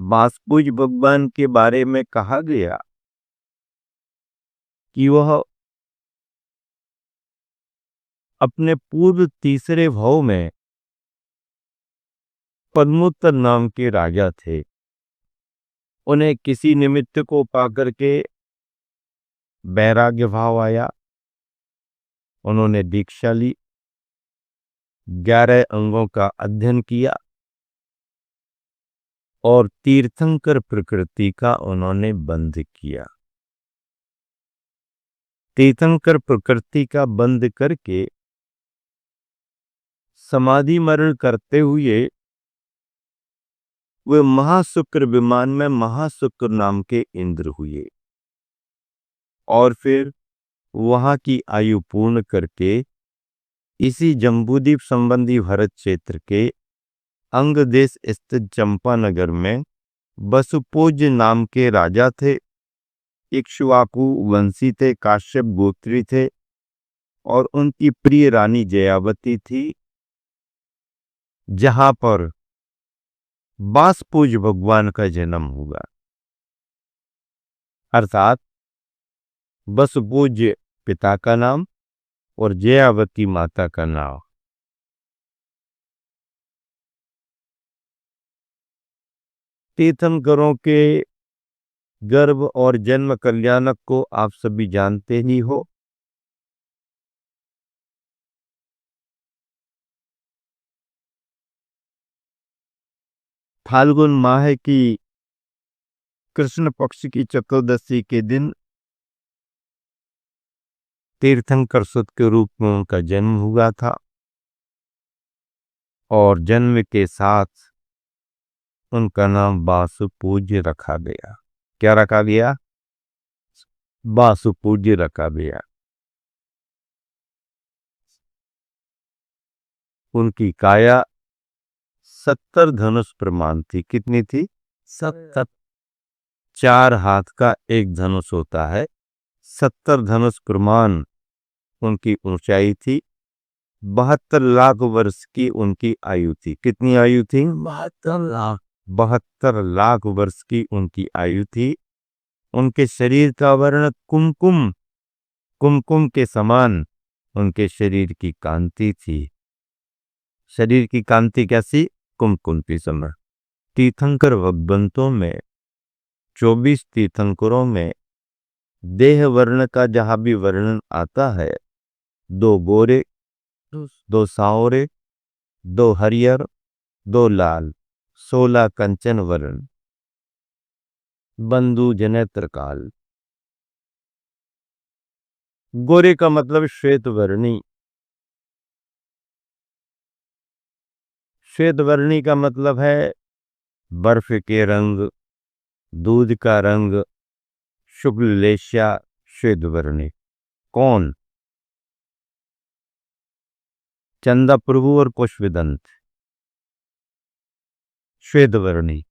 बासपुज भगवान के बारे में कहा गया कि वह अपने पूर्व तीसरे भव में पद्मोत्तर नाम के राजा थे। उन्हें किसी निमित्त को पाकर के वैराग्य भाव आया। उन्होंने दीक्षा ली, 11 अंगों का अध्ययन किया और तीर्थंकर प्रकृति का उन्होंने बंध किया। तीर्थंकर प्रकृति का बंध करके समाधि मरण करते हुए वे महाशुक्र विमान में महाशुक्र नाम के इंद्र हुए और फिर वहां की आयु पूर्ण करके इसी जम्बूद्वीप संबंधी भरत क्षेत्र के अंग देश स्थित चंपानगर में वसुपूज्य नाम के राजा थे। इक्ष्वाकु वंशी थे, काश्यप गोत्री थे और उनकी प्रिय रानी जयावती थी, जहां पर बासपूज्य भगवान का जन्म हुआ। अर्थात वसुपूज्य पिता का नाम और जयावती माता का नाम। तीर्थंकरों के गर्भ और जन्म कल्याणक को आप सभी जानते ही हो। फाल्गुन माह की कृष्ण पक्ष की चतुर्दशी के दिन तीर्थंकर सुत के रूप में उनका जन्म हुआ था और जन्म के साथ उनका नाम बासुपूज्य रखा गया। क्या रखा गया? बासुपूज्य रखा गया। उनकी काया 70 धनुष प्रमाण थी। कितनी थी? 70। 4 हाथ का एक धनुष होता है। 70 धनुष प्रमाण उनकी ऊंचाई थी। 72 लाख वर्ष की उनकी आयु थी। कितनी आयु थी? 72 लाख। 72 लाख वर्ष की उनकी आयु थी। उनके शरीर का वर्ण कुमकुम, कुमकुम के समान उनके शरीर की कांति थी। शरीर की कांति कैसी? कुमकुम के समान। तीर्थंकर भगवंतों में 24 तीर्थंकरों में देह वर्ण का जहां भी वर्णन आता है, 2 गोरे, 2 सांवरे, 2 हरियर, 2 लाल, 16 कंचन वर्ण, बंधु जनेत्र काल। गोरे का मतलब श्वेत वर्णी। श्वेत वर्णी का मतलब है बर्फ के रंग, दूध का रंग, शुक्ल लेश्या, श्वेत वर्णी। कौन? चंदा प्रभु और पुष्पदंत श्वेत वर्णी।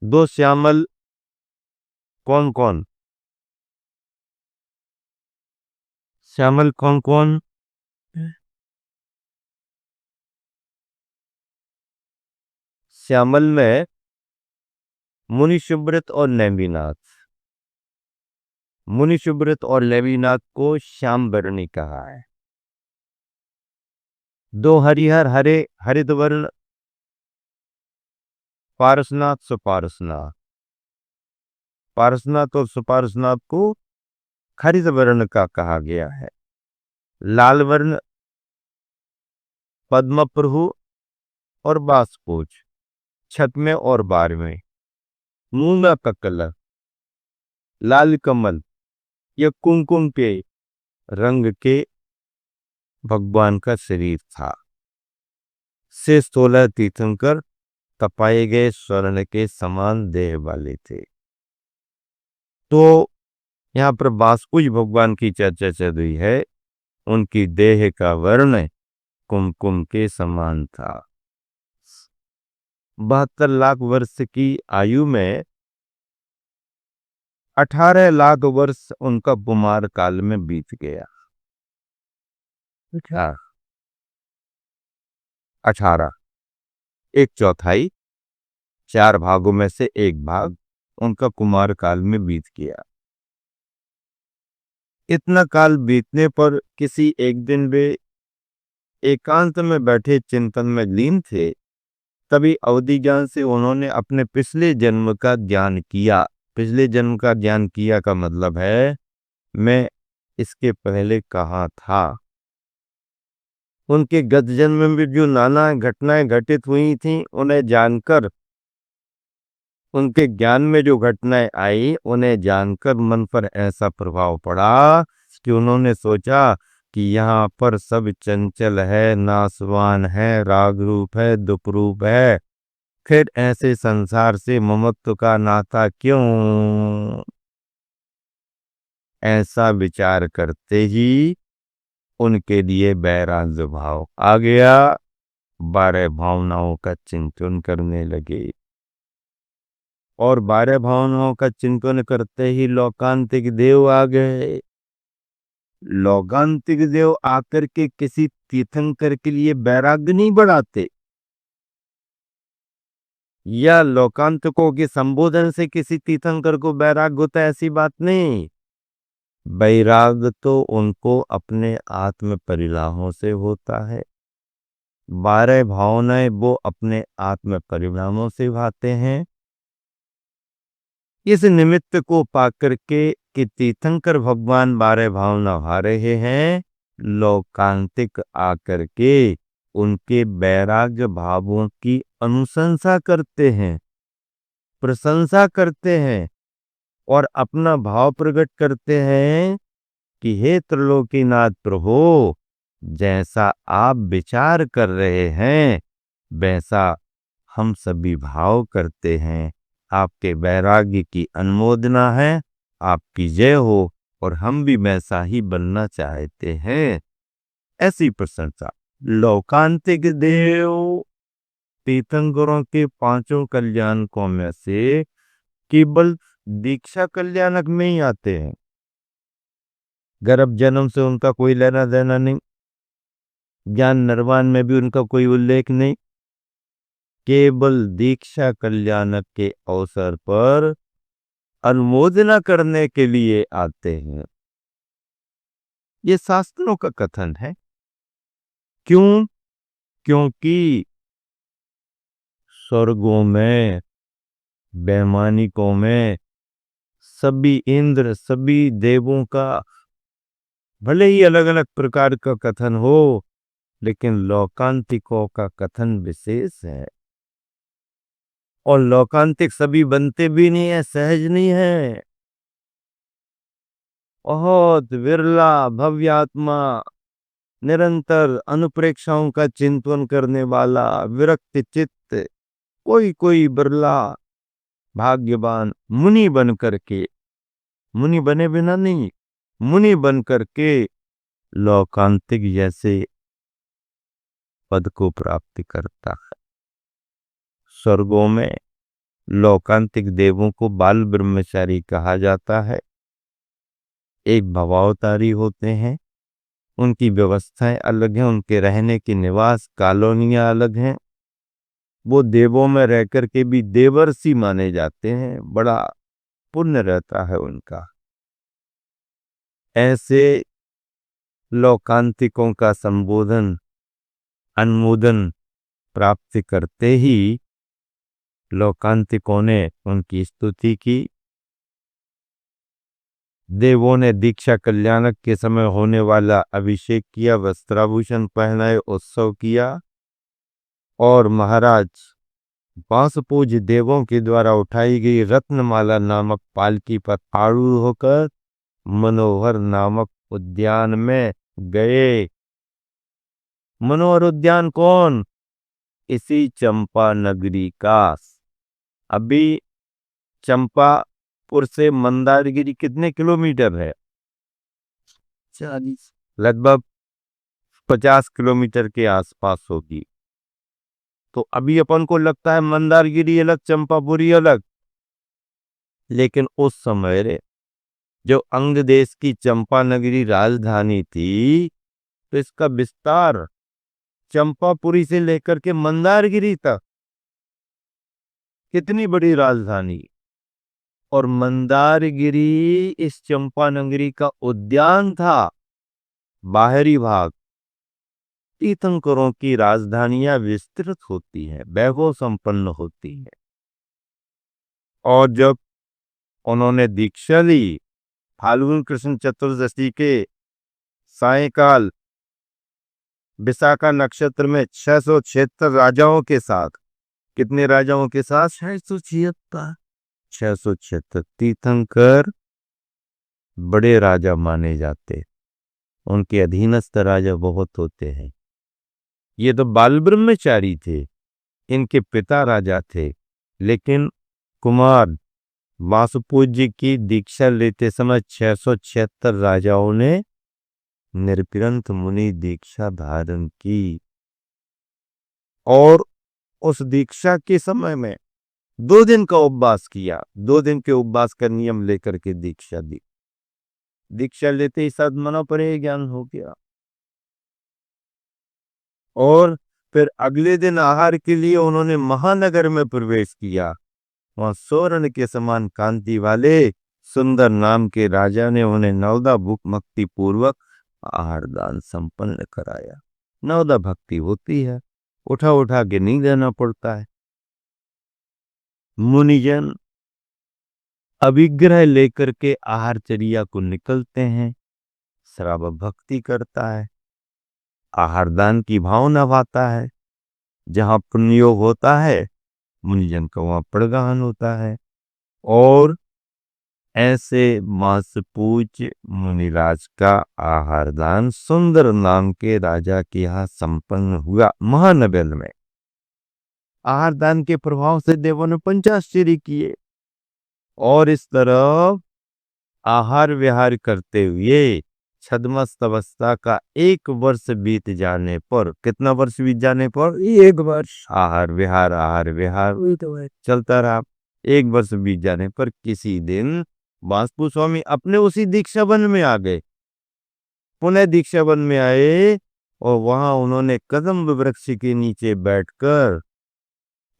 2 श्यामल कौन कौन? श्यामल कौन कौन? श्यामल में मुनि सुब्रत और नेमिनाथ। मुनि सुब्रत और नेमिनाथ को श्याम वर्णी कहा है। 2 हरिहर हरे हरित वर्ण, पारसनाथ सुपारसनाथ। पारसनाथ और सुपारसनाथ को हरित वर्ण का कहा गया है। लाल वर्ण पद्म प्रभु और बासपूज, छठवें और 12वें। मूंगा का कलर लाल कमल या कुमकुम के रंग के भगवान का शरीर था। से 16 तीर्थंकर तपाए गए स्वर्ण के समान देह वाले थे। तो यहाँ पर बासपुज भगवान की चर्चा चल रही है। उनकी देह का वर्ण कुमकुम के समान था। 72 लाख वर्ष की आयु में 18 लाख वर्ष उनका कुमार काल में बीत गया। 18 एक चौथाई, 4 भागों में से एक भाग उनका कुमार काल में बीत गया। इतना काल बीतने पर किसी एक दिन वे एकांत में बैठे चिंतन में लीन थे। तभी अवधि ज्ञान से उन्होंने अपने पिछले जन्म का ज्ञान किया। पिछले जन्म का ज्ञान किया का मतलब है मैं इसके पहले कहाँ था। उनके गत जन्म में भी जो नाना घटनाएं घटित हुई थीं उन्हें जानकर, उनके ज्ञान में जो घटनाएं आई उन्हें जानकर मन पर ऐसा प्रभाव पड़ा कि उन्होंने सोचा कि यहाँ पर सब चंचल है, नासवान है, राग रूप है, दुख रूप है, फिर ऐसे संसार से ममत्व का नाता क्यों। ऐसा विचार करते ही उनके लिए वैराग्य भाव आ गया। 12 भावनाओं का चिंतन करने लगे और 12 भावनाओं का चिंतन करते ही लौकांतिक देव आ गए। लौकांतिक देव आकर के किसी तीर्थंकर के लिए वैराग्य नहीं बढ़ाते, या लौकांतकों के संबोधन से किसी तीर्थंकर को वैराग्य होता है, ऐसी बात नहीं। वैराग्य तो उनको अपने आत्म परिणामों से होता है। 12 भावनाएं वो अपने आत्म परिणामों से भाते हैं। इस निमित्त को पाकर के कि तीर्थंकर भगवान 12 भावना भा रहे हैं, लौकांतिक आकर के उनके वैराग्य भावों की अनुशंसा करते हैं, प्रशंसा करते हैं और अपना भाव प्रकट करते हैं कि हे त्रिलोकीनाथ प्रभु, जैसा आप विचार कर रहे हैं वैसा हम सभी भाव करते हैं। आपके वैराग्य की अनुमोदना है, आपकी जय हो, और हम भी वैसा ही बनना चाहते हैं। ऐसी प्रशंसा। लौकांतिक देव तीर्थंकरों के 5 कल्याणकों में से केवल दीक्षा कल्याणक में ही आते हैं। गर्भ जन्म से उनका कोई लेना देना नहीं, ज्ञान निर्वाण में भी उनका कोई उल्लेख नहीं। केवल दीक्षा कल्याणक के अवसर पर अनुमोदना करने के लिए आते हैं। ये शास्त्रों का कथन है। क्यों? क्योंकि स्वर्गों में, वैमानिकों में सभी इंद्र, सभी देवों का भले ही अलग अलग प्रकार का कथन हो, लेकिन लौकांतिकों का कथन विशेष है। और लौकांतिक सभी बनते भी नहीं है, सहज नहीं है। बहुत विरला भव्य आत्मा, निरंतर अनुप्रेक्षाओं का चिंतन करने वाला विरक्त चित्त, कोई कोई बिरला भाग्यवान मुनि बन करके, मुनि बने बिना नहीं, मुनि बन करके लौकांतिक जैसे पद को प्राप्त करता है। स्वर्गों में लौकांतिक देवों को बाल ब्रह्मचारी कहा जाता है। एक भवावतारी होते हैं, उनकी व्यवस्थाएं अलग हैं, उनके रहने की निवास कॉलोनियां अलग हैं। वो देवों में रह कर के भी देवर्षि माने जाते हैं, बड़ा पुण्य रहता है उनका। ऐसे लौकांतिकों का संबोधन, अनुमोदन प्राप्त करते ही लौकांतिकों ने उनकी स्तुति की। देवों ने दीक्षा कल्याणक के समय होने वाला अभिषेक किया, वस्त्राभूषण पहनाए, उत्सव किया और महाराज बांसपूज देवों के द्वारा उठाई गई रत्नमाला नामक पालकी पर आरूढ़ होकर मनोहर नामक उद्यान में गए। मनोहर उद्यान कौन? इसी चंपा नगरी का। अभी चंपापुर से मंदारगिरी कितने किलोमीटर है? 40, लगभग 50 किलोमीटर के आसपास होगी। तो अभी अपन को लगता है मंदारगिरी अलग, चंपापुरी अलग, लेकिन उस समय जो अंग देश की चंपा नगरी राजधानी थी, तो इसका विस्तार चंपापुरी से लेकर के मंदारगिरी तक कितनी बड़ी राजधानी। और मंदारगिरी इस चंपानगरी का उद्यान था। बाहरी भाग। तीर्थंकरों की राजधानियां विस्तृत होती हैं, वैभव संपन्न होती हैं। और जब उन्होंने दीक्षा ली फाल्गुन कृष्ण चतुर्दशी के सायंकाल विशाखा नक्षत्र में 676 राजाओं के साथ, कितने राजाओं के साथ? 676। 676 तीर्थंकर बड़े राजा माने जाते, उनके अधीनस्थ राजा बहुत होते हैं। ये तो बाल ब्रह्मचारी थे, इनके पिता राजा थे, लेकिन कुमार वासुपूज्य की दीक्षा लेते समय 676 राजाओं ने निर्विरंत मुनि दीक्षा धारण की। और उस दीक्षा के समय में 2 दिन का उपवास किया। 2 दिन के उपवास का नियम लेकर के दीक्षा दी। दीक्षा लेते ही सद्मना परे ज्ञान हो गया। और फिर अगले दिन आहार के लिए उन्होंने महानगर में प्रवेश किया। वहां स्वर्ण के समान कांति वाले सुंदर नाम के राजा ने उन्हें नवदा भक्ति पूर्वक आहार दान संपन्न कराया। नवदा भक्ति होती है, उठा उठा के नहीं देना पड़ता है। मुनिजन अभिग्रह लेकर के आहारचर्या को निकलते हैं। श्राव भक्ति करता है, आहार दान की भावना पाता है। जहां पुण्योग होता है मुनिजन का वहां प्रगान होता है। और ऐसे मास पूज्य मुनिराज का आहार दान सुंदर नाम के राजा के यहाँ संपन्न हुआ महानगर में। आहार दान के प्रभाव से देवों ने पंचाश्चर्य किए। और इस तरह आहार विहार करते हुए छद्मस्त अवस्था का 1 वर्ष बीत जाने पर, कितना वर्ष बीत जाने पर? 1 वर्ष आहार विहार चलता रहा। 1 वर्ष बीत जाने पर किसी दिन वासुदेव स्वामी अपने उसी दीक्षा वन में आ गए। पुनः दीक्षा वन में आए और वहां उन्होंने कदम्ब वृक्ष के नीचे बैठकर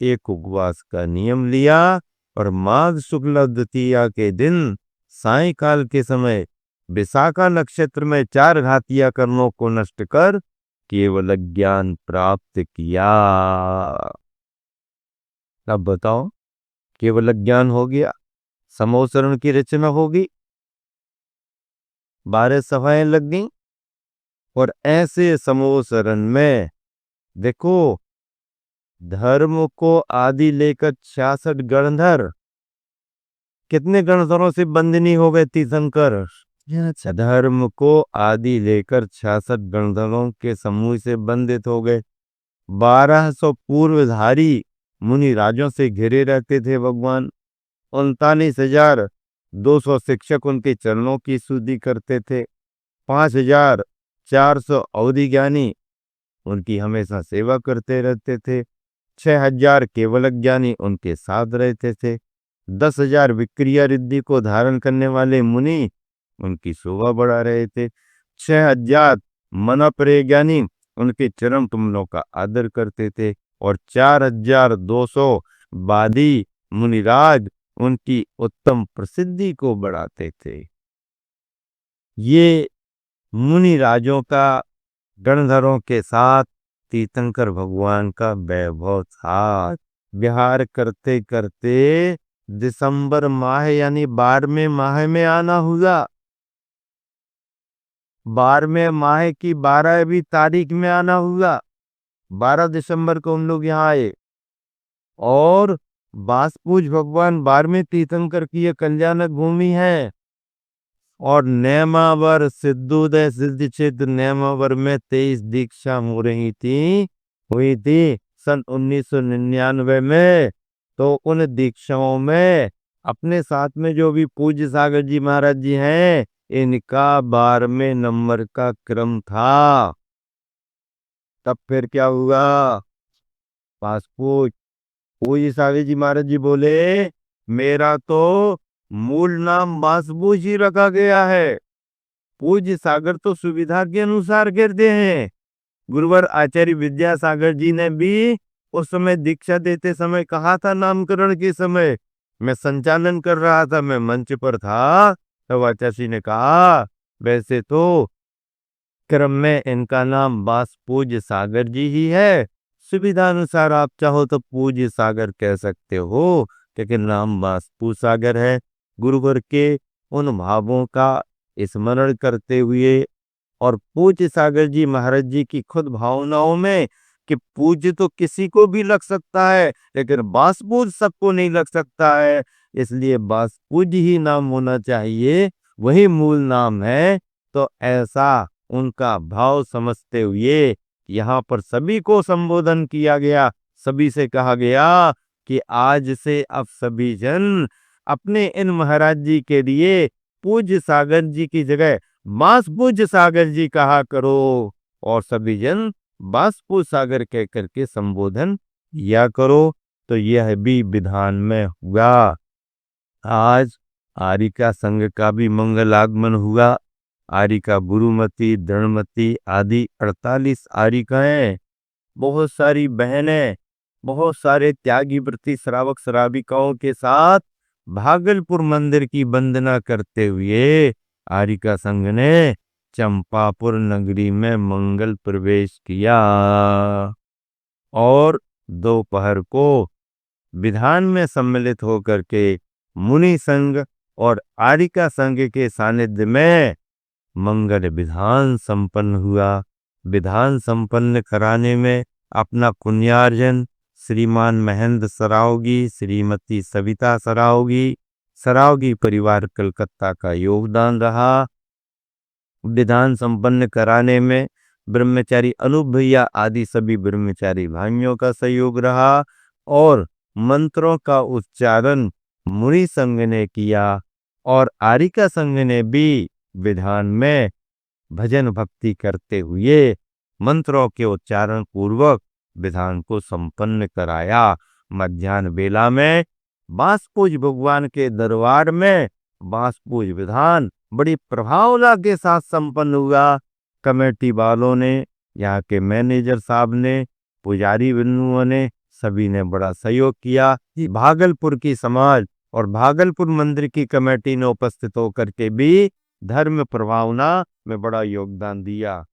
एक उपवास का नियम लिया। और माघ शुक्ल द्वितीया के दिन सायंकाल के समय विशाखा नक्षत्र में 4 घातिया कर्मों को नष्ट कर केवल ज्ञान प्राप्त किया। अब बताओ, केवल ज्ञान हो गया, समोसरण की रचना होगी, 12 सभाएं लग गई। और ऐसे समोसरण में देखो, धर्म को आदि लेकर 66 गणधर, कितने गणधरों से बंधनी हो गए तीर्थंकर? धर्म को आदि लेकर 66 गणधरों के समूह से बंधित हो गए। 1200 पूर्वधारी मुनि राजों से घिरे रहते थे भगवान। 39,200 शिक्षक उनके चरणों की स्तुति करते थे। 5,400 अवधि ज्ञानी उनकी हमेशा सेवा करते रहते थे। 6,000 केवल ज्ञानी उनके साथ रहते थे। 10,000 विक्रिया रिद्धि को धारण करने वाले मुनि उनकी शोभा बढ़ा रहे थे। 6,000 मनपरे ज्ञानी उनके चरण कमलों का आदर करते थे। और 4,200 वादी मुनिराज उनकी उत्तम प्रसिद्धि को बढ़ाते थे। ये मुनिराजों का गणधरों के साथ तीर्थंकर भगवान का वैभव था। विहार करते करते दिसंबर माह यानी 12वें माह में आना हुआ। 12वें माह की 12वीं तारीख में आना हुआ। 12 दिसंबर को हम लोग यहाँ आए। और वासपूज भगवान 12वें तीर्थंकर की यह कल्याणक भूमि है। और नेमावर सिद्धोदय सिद्ध क्षेत्र नेमावर में 23 दीक्षा हुई थी सन 1999 में। तो उन दीक्षाओं में अपने साथ में जो भी पूज्य सागर जी महाराज जी हैं, इनका 12वें नंबर का क्रम था। तब फिर क्या हुआ? पासपूज पूज्य सागर जी महाराज जी बोले, मेरा तो मूल नाम वासपूज ही रखा गया है। पूज्य सागर तो सुविधा के अनुसार कहते हैं। गुरुवर आचार्य विद्यासागर जी ने भी उस समय दीक्षा देते समय कहा था, नामकरण के समय मैं संचालन कर रहा था, मैं मंच पर था, तब आचार्य ने कहा वैसे तो क्रम में इनका नाम बास पूज्य सागर जी ही है, सुविधा अनुसार आप चाहो तो पूज्य सागर कह सकते हो, लेकिन नाम बास पू सागर है। गुरुवर के उन भावों का स्मरण करते हुए और पूज्य सागर जी महाराज जी की खुद भावनाओं में कि पूज्य तो किसी को भी लग सकता है, लेकिन बास पूज सबको नहीं लग सकता है, इसलिए बास पूज्य ही नाम होना चाहिए, वही मूल नाम है। तो ऐसा उनका भाव समझते हुए यहाँ पर सभी को संबोधन किया गया, सभी से कहा गया कि आज से अब सभी जन अपने इन महाराज जी के लिए पूज्य सागर जी की जगह बास पूज्य सागर जी कहा करो, और सभी जन बास पूज्य सागर कह करके संबोधन किया करो। तो यह भी विधान में हुआ। आज आरिका संघ का भी मंगल आगमन हुआ। आरिका गुरुमती, दृढ़मती आदि 48 आरिकाएं, बहुत सारी बहनें, बहुत सारे त्यागी व्रती श्रावक श्राविकाओं के साथ भागलपुर मंदिर की वंदना करते हुए आरिका संघ ने चंपापुर नगरी में मंगल प्रवेश किया और दोपहर को विधान में सम्मिलित होकर के मुनि संघ और आरिका संघ के सानिध्य में मंगल विधान संपन्न हुआ। विधान संपन्न कराने में अपना पुण्यार्जन श्रीमान महेंद्र सरावगी, श्रीमती सविता सरावगी, सरावगी परिवार कलकत्ता का योगदान रहा। विधान संपन्न कराने में ब्रह्मचारी अनूप भैया आदि सभी ब्रह्मचारी भाइयों का सहयोग रहा और मंत्रों का उच्चारण मुनि संघ ने किया और आरिका संघ ने भी विधान में भजन भक्ति करते हुए मंत्रों के उच्चारण पूर्वक विधान को संपन्न कराया। मध्याह्न बेला में बांसपूज भगवान के दरबार में बांसपूज विधान बड़ी प्रभावना के साथ संपन्न हुआ। कमेटी वालों ने, यहाँ के मैनेजर साहब ने, पुजारी बिंदुओं ने, सभी ने बड़ा सहयोग किया। भागलपुर की समाज और भागलपुर मंदिर की कमेटी ने उपस्थित होकर के भी धर्म प्रभावना में बड़ा योगदान दिया।